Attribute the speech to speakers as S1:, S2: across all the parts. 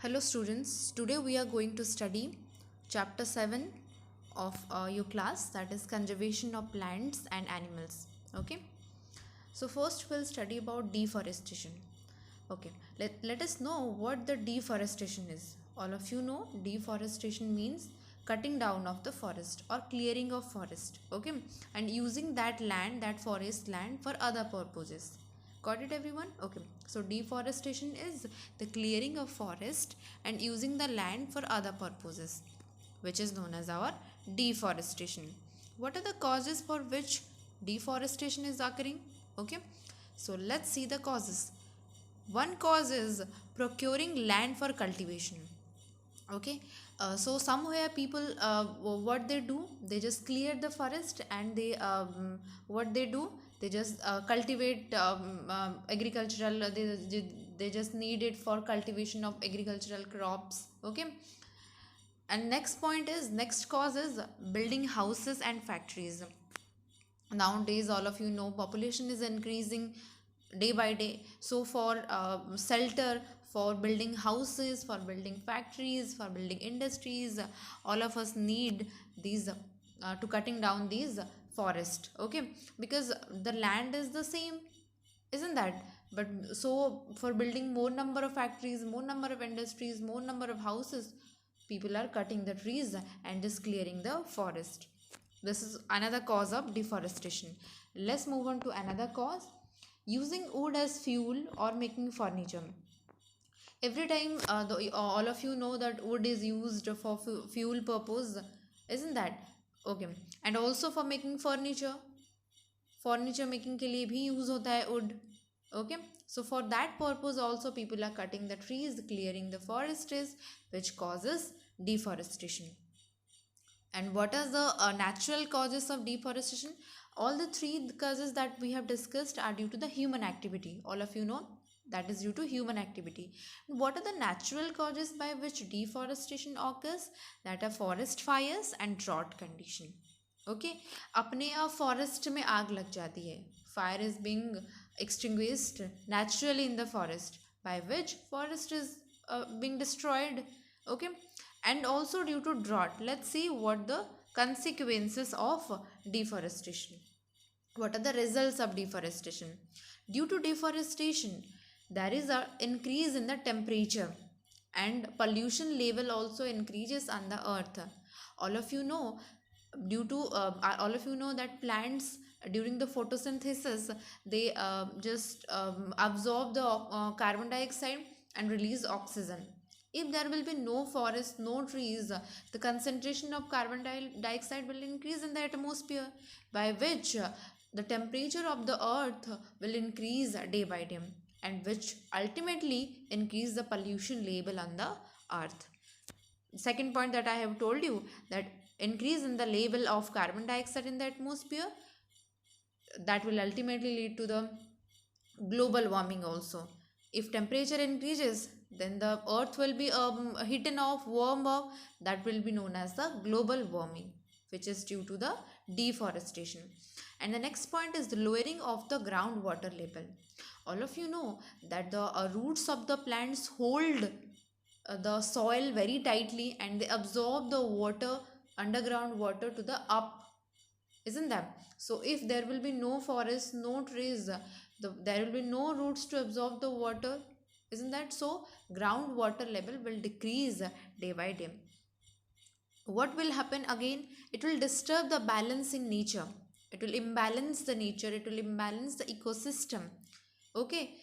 S1: Hello students, today we are going to study chapter 7 of your class, that is conservation of plants and animals. Okay, so first we'll study about deforestation. Okay, let us know what the deforestation is. All of you know deforestation means cutting down of the forest or clearing of forest, okay, and using that land, that forest land, for other purposes. Got it everyone? Okay, so deforestation is the clearing of forest and using the land for other purposes, which is known as our deforestation. What are the causes for which deforestation is occurring? Okay, so let's see the causes. One cause is procuring land for cultivation. Okay, so somewhere people, what they do, they just clear the forest and they what they do, they just cultivate agricultural, they just need it for cultivation of agricultural crops. Okay, and next cause is building houses and factories. Nowadays all of you know population is increasing day by day, so for shelter, for building houses, for building factories, for building industries, all of us need these to cutting down these forest. Okay, because the land is the same, isn't that? But so for building more number of factories, more number of industries, more number of houses, people are cutting the trees and just clearing the forest. This is another cause of deforestation. Let's move on to another cause, using wood as fuel or making furniture. Every time all of you know that wood is used for fuel purpose, isn't that? Okay, and also for making furniture, furniture making के लिए भी use होता है would. Okay, so for that purpose also people are cutting the trees, clearing the forests, which causes deforestation. And what are the natural causes of deforestation? All the three causes that we have discussed are due to the human activity. All of you know that is due to human activity. What are the natural causes by which deforestation occurs? That are forest fires and drought condition. Okay, अपने आप forest में आग लग जाती है. Fire is being extinguished naturally in the forest, by which forest is being destroyed. Okay, and also due to drought. Let's see what the consequences of deforestation. What are the results of deforestation? Due to deforestation, there is a increase in the temperature and pollution level also increases on the earth. All of you know, due to all of you know that plants during the photosynthesis, they just absorb the carbon dioxide and release oxygen. If there will be no forest, no trees, the concentration of carbon dioxide will increase in the atmosphere, by which the temperature of the earth will increase day by day, and which ultimately increase the pollution level on the earth. Second point that I have told you, that increase in the level of carbon dioxide in the atmosphere, that will ultimately lead to the global warming also. If temperature increases, then the earth will be heaten off, warm off. That will be known as the global warming, which is due to the deforestation. And the next point is the lowering of the groundwater level. All of you know that the roots of the plants hold the soil very tightly and they absorb the water, underground water, to the up, isn't that? So if there will be no forest, no trees, there will be no roots to absorb the water, isn't that? So groundwater level will decrease day by day. What will happen again? It will disturb the balance in nature, it will imbalance the nature, it will imbalance the ecosystem. Okay,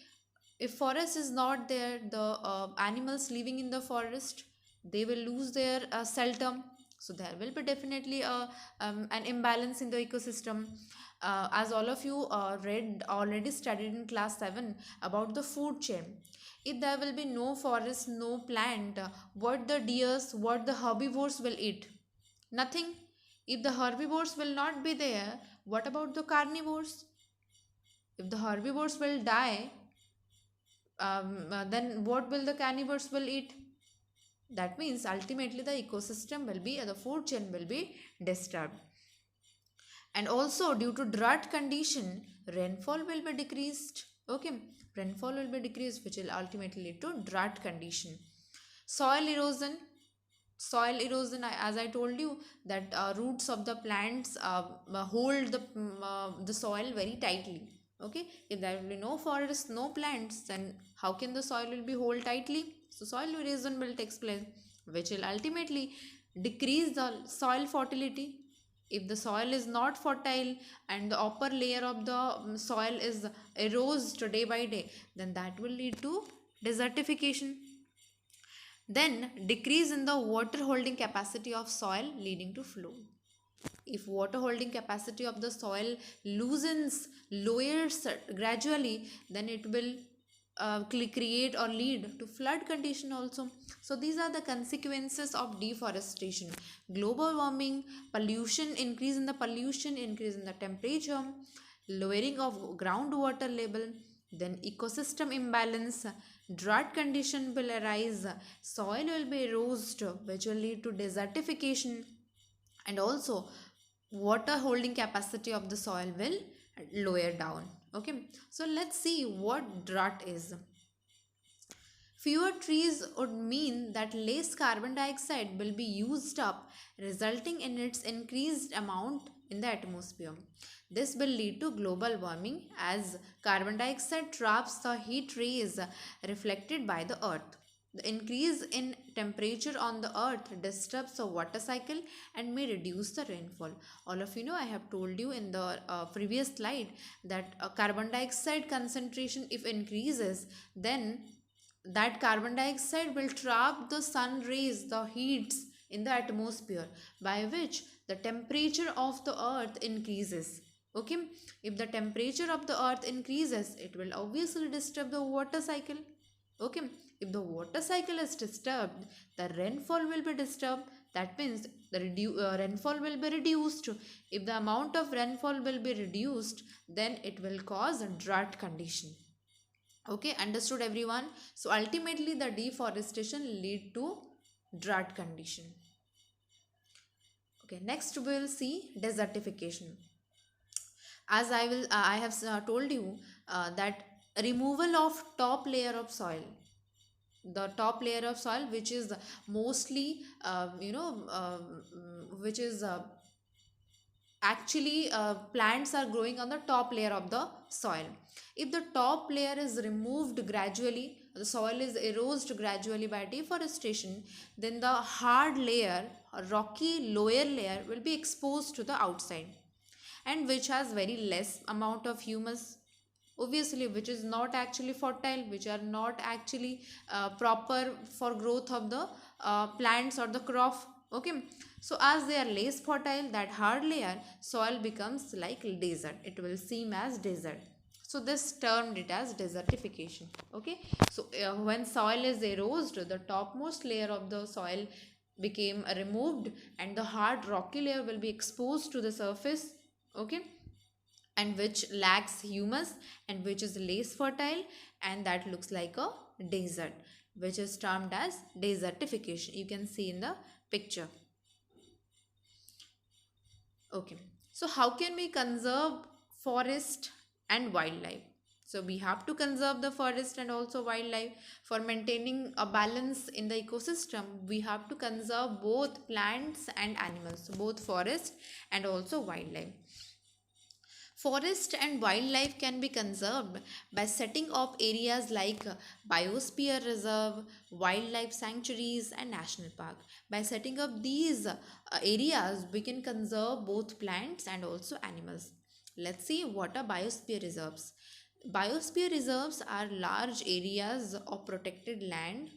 S1: if forest is not there, the animals living in the forest, they will lose their shelter, so there will be definitely an imbalance in the ecosystem. As all of you read already studied in class 7 about the food chain, if there will be no forest, no plant, what the deers, what the herbivores will eat? Nothing. If the herbivores will not be there, what about the carnivores? If the herbivores will die, then what will the carnivores will eat? That means ultimately the ecosystem will be, the food chain will be disturbed. And also due to drought condition, rainfall will be decreased. Okay, rainfall will be decreased, which will ultimately lead to drought condition. Soil erosion. Soil erosion, as I told you, that roots of the plants hold the soil very tightly. Okay, if there will be no forest, no plants, then how can the soil will be hold tightly? So soil erosion will take place, which will ultimately decrease the soil fertility. If the soil is not fertile and the upper layer of the soil is eroded day by day, then that will lead to desertification. Then decrease in the water holding capacity of soil leading to flow. If water holding capacity of the soil loosens, lowers gradually, then it will create or lead to flood condition also. So these are the consequences of deforestation. Global warming, pollution, increase in the pollution, increase in the temperature, lowering of groundwater level, then ecosystem imbalance, drought condition will arise, soil will be eroded, which will lead to desertification, and also water holding capacity of the soil will lower down. Okay, so let's see what drought is. Fewer trees would mean that less carbon dioxide will be used up, resulting in its increased amount in the atmosphere. This will lead to global warming as carbon dioxide traps the heat rays reflected by the earth. The increase in temperature on the earth disturbs the water cycle and may reduce the rainfall. All of you know, I have told you in the previous slide that carbon dioxide concentration, if increases, then that carbon dioxide will trap the sun rays, the heats in the atmosphere, by which the temperature of the earth increases. Okay, if the temperature of the earth increases, it will obviously disturb the water cycle. Okay, if the water cycle is disturbed, the rainfall will be disturbed. That means the rainfall will be reduced. If the amount of rainfall will be reduced, then it will cause a drought condition. Okay, understood everyone? So ultimately the deforestation lead to drought condition. Okay, next we will see desertification. As I have told you that removal of top layer of soil, the top layer of soil, which is mostly which is actually plants are growing on the top layer of the soil. If the top layer is removed gradually, the soil is eroded gradually by deforestation, then the hard layer or rocky lower layer will be exposed to the outside, and which has very less amount of humus, obviously, which is not actually fertile, which are not actually proper for growth of the plants or the crop. Okay, so as they are less fertile, that hard layer soil becomes like desert, it will seem as desert. So this termed it as desertification. Okay, so when soil is eroded, the topmost layer of the soil became removed and the hard rocky layer will be exposed to the surface. Okay, and which lacks humus and which is less fertile, and that looks like a desert, which is termed as desertification. You can see in the picture. Okay, so how can we conserve forest and wildlife? So we have to conserve the forest and also wildlife. For maintaining a balance in the ecosystem, we have to conserve both plants and animals, both forest and also wildlife. Forest and wildlife can be conserved by setting up areas like biosphere reserve, wildlife sanctuaries and national park. By setting up these areas, we can conserve both plants and also animals. Let's see what are biosphere reserves. Biosphere reserves are large areas of protected land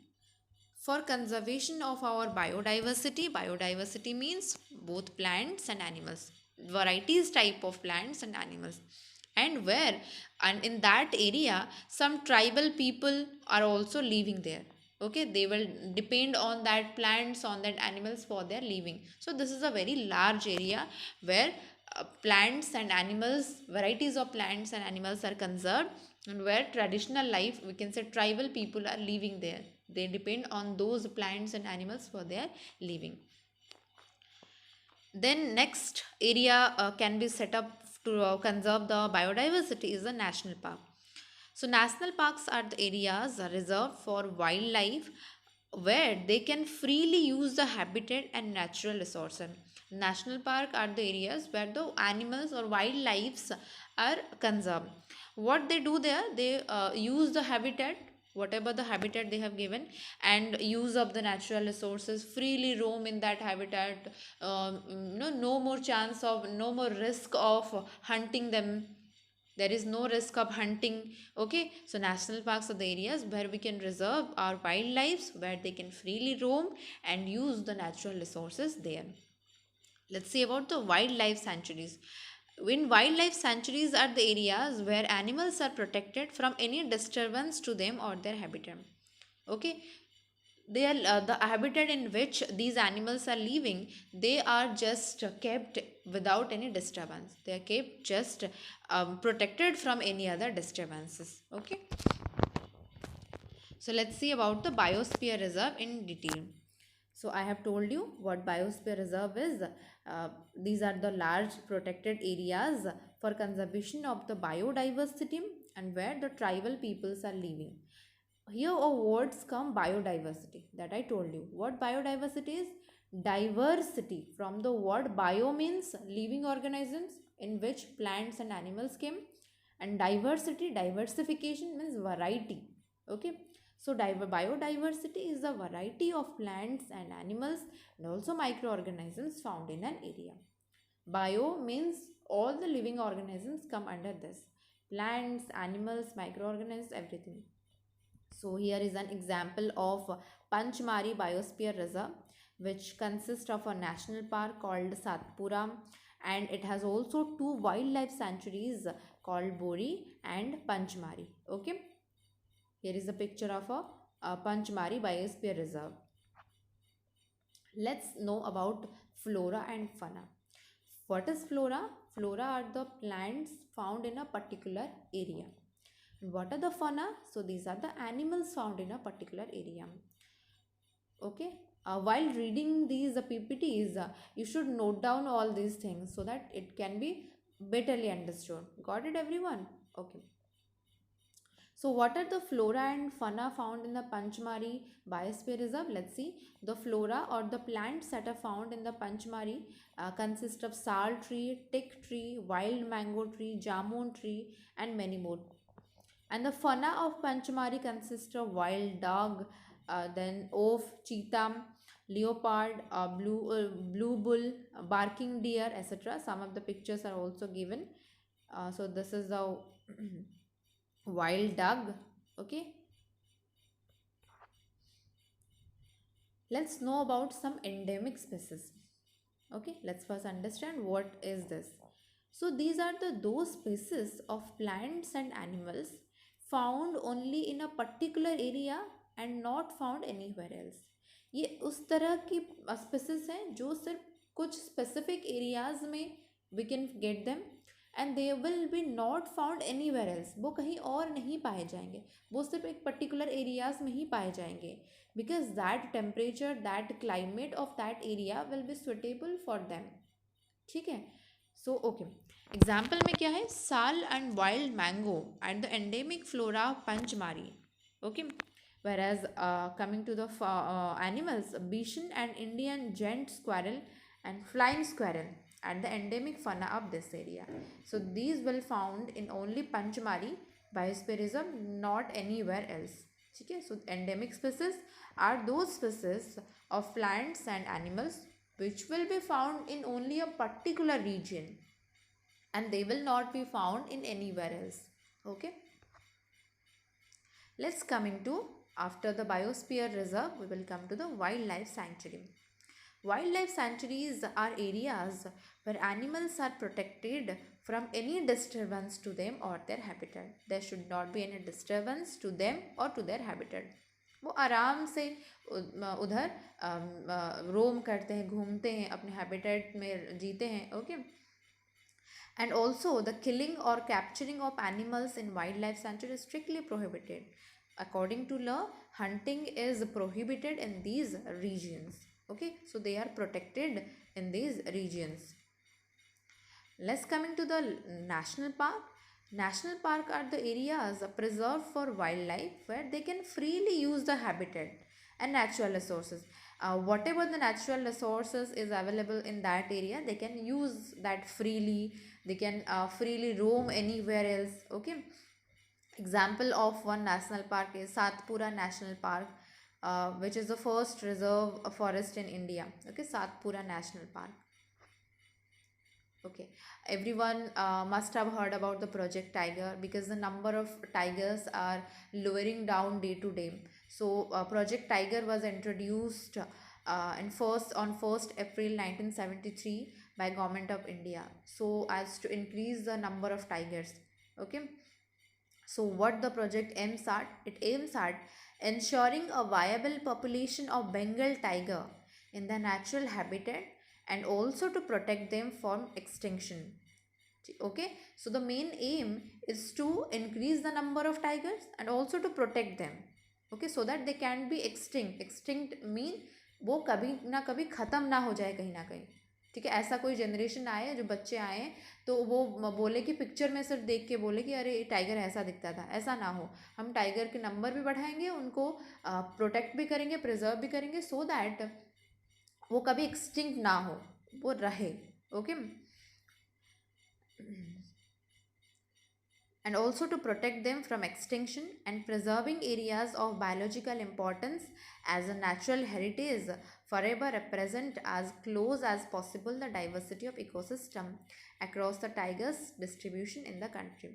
S1: for conservation of our biodiversity. Biodiversity means both plants and animals, varieties type of plants and animals, and where, and in that area some tribal people are also living there. Okay, they will depend on that plants, on that animals for their living. So this is a very large area where plants and animals, varieties of plants and animals are conserved, and where traditional life, we can say tribal people are living there. They depend on those plants and animals for their living. Then next area can be set up to conserve the biodiversity is the national park. So national parks are the areas reserved for wildlife where they can freely use the habitat and natural resources. National park are the areas where the animals or wildlife are conserved. What they do there, they use the habitat, whatever the habitat they have given, and use up the natural resources, freely roam in that habitat. No more chance of, no more risk of hunting them. There is no risk of hunting. Okay, so national parks are the areas where we can reserve our wildlife, where they can freely roam and use the natural resources there. Let's see about the wildlife sanctuaries. In wildlife sanctuaries are the areas where animals are protected from any disturbance to them or their habitat. Okay, they are the habitat in which these animals are living, they are just kept without any disturbance. They are kept just protected from any other disturbances. Okay, so let's see about the biosphere reserve in detail. So I have told you what biosphere reserve is. These are the large protected areas for conservation of the biodiversity and where the tribal peoples are living. Here a words come biodiversity, that I told you. What biodiversity is? Diversity. From the word bio means living organisms, in which plants and animals came, and diversity, diversification means variety. Okay, so biodiversity is the variety of plants and animals and also microorganisms found in an area. Bio means all the living organisms come under this: plants, animals, microorganisms, everything. So here is an example of Panchmari Biosphere Reserve, which consists of a national park called Satpura, and it has also two wildlife sanctuaries called Bori and Panchmari. Okay, here is a picture of a Panchmari Biosphere Reserve. Let's know about flora and fauna. What is flora? Flora are the plants found in a particular area. What are the fauna? So these are the animals found in a particular area. Okay, while reading these ppts, you should note down all these things so that it can be betterly understood. Got it, everyone? Okay, so what are the flora and fauna found in the Panchmari Biosphere Reserve? Let's see. The flora or the plants that are found in the Panchmari consist of sal tree, teak tree, wild mango tree, jamun tree, and many more. And the fauna of Panchmari consists of wild dog, then oaf, cheetah, leopard, blue bull, barking deer, etc. Some of the pictures are also given. So this is the wild dog. Okay. Let's know about some endemic species. Okay, let's first understand what is this. So these are the those species of plants and animals found only in a particular area and not found anywhere else. ये उस तरह की species हैं जो सिर्फ कुछ specific areas में we can get them and they will be not found anywhere else. वो कहीं और नहीं पाए जाएंगे, वो सिर्फ एक particular areas में ही पाए जाएंगे, because that temperature, that climate of that area will be suitable for them. ठीक है, so okay, example में क्या है? Sal and wild mango and the endemic flora of Panchmari. Okay, whereas coming to the animals, bison and Indian giant squirrel and flying squirrel and the endemic fauna of this area. So these will found in only Panchmari Biosphere Reserve, not anywhere else. Okay, so endemic species are those species of plants and animals which will be found in only a particular region and they will not be found in anywhere else. Okay, let's coming to, after the biosphere reserve, we will come to the wildlife sanctuary. Wildlife sanctuaries are areas where animals are protected from any disturbance to them or their habitat. There should not be any disturbance to them or to their habitat. वो आराम से उधर रोम करते हैं, घूमते हैं, अपने habitat में जीते हैं. Okay, and also the killing or capturing of animals in wildlife sanctuary is strictly prohibited. According to law, hunting is prohibited in these regions. Okay, so they are protected in these regions. Let's coming to the national park. National park are the areas preserved for wildlife where they can freely use the habitat and natural resources. Whatever the natural resources is available in that area, they can use that freely. They can freely roam anywhere else. Okay. Example of one national park is Satpura National Park, which is the first reserve forest in India. Okay, Satpura National Park. Okay, everyone must have heard about the Project Tiger, because the number of tigers are lowering down day to day. So, Project Tiger was introduced on 1st April 1973 by Government of India. So, as to increase the number of tigers. Okay, so what the project aims at? It aims at ensuring a viable population of Bengal tiger in the natural habitat, and also to protect them from extinction. Okay, so the main aim is to increase the number of tigers and also to protect them. Okay, so that they can be extinct. Extinct mean वो कभी ना कभी ख़त्म ना हो जाए कहीं ना कहीं. ठीक है, ऐसा कोई जनरेशन आए, जो बच्चे आए तो वो बोले कि पिक्चर में सिर्फ देख के बोले कि अरे टाइगर ऐसा दिखता था, ऐसा ना हो. हम टाइगर के नंबर भी बढ़ाएंगे, उनको प्रोटेक्ट भी करेंगे, प्रिजर्व भी करेंगे, सो दैट वो कभी एक्सटिंक्ट ना हो, वो रहे. Okay, and also to protect them from extinction, and preserving areas of biological importance as a natural heritage forever represent as close as possible the diversity of ecosystem across the tigers distribution in the country.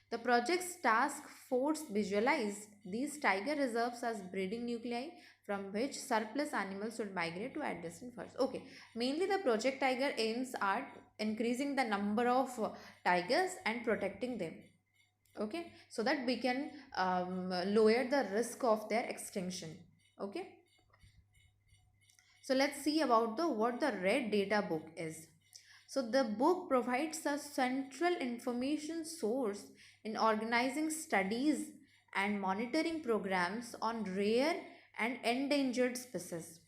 S1: The project's task force visualized these tiger reserves as breeding nuclei from which surplus animals should migrate to adjacent forests. Okay, mainly the Project Tiger aims at increasing the number of tigers and protecting them. Okay, so that we can lower the risk of their extinction. Okay, so let's see about the what the red data book is. So the book provides a central information source in organizing studies and monitoring programs on rare and endangered species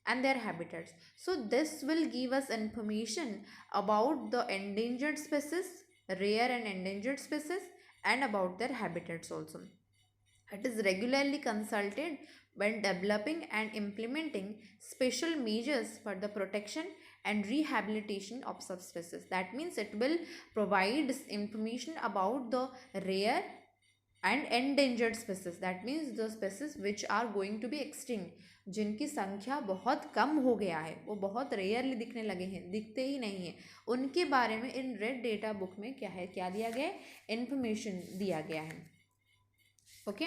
S1: and their habitats. So this will give us information about the endangered species, rare and endangered species, and about their habitats also. It is regularly consulted when developing and implementing special measures for the protection and rehabilitation of subspecies. That means it will provide information about the rare and endangered species. That means the species which are going to be extinct, जिनकी संख्या बहुत कम हो गया है, वो बहुत rarely दिखने लगे हैं, दिखते ही नहीं हैं, उनके बारे में इन रेड डेटा बुक में क्या है, क्या दिया गया है, इन्फॉर्मेशन दिया गया है. ओके,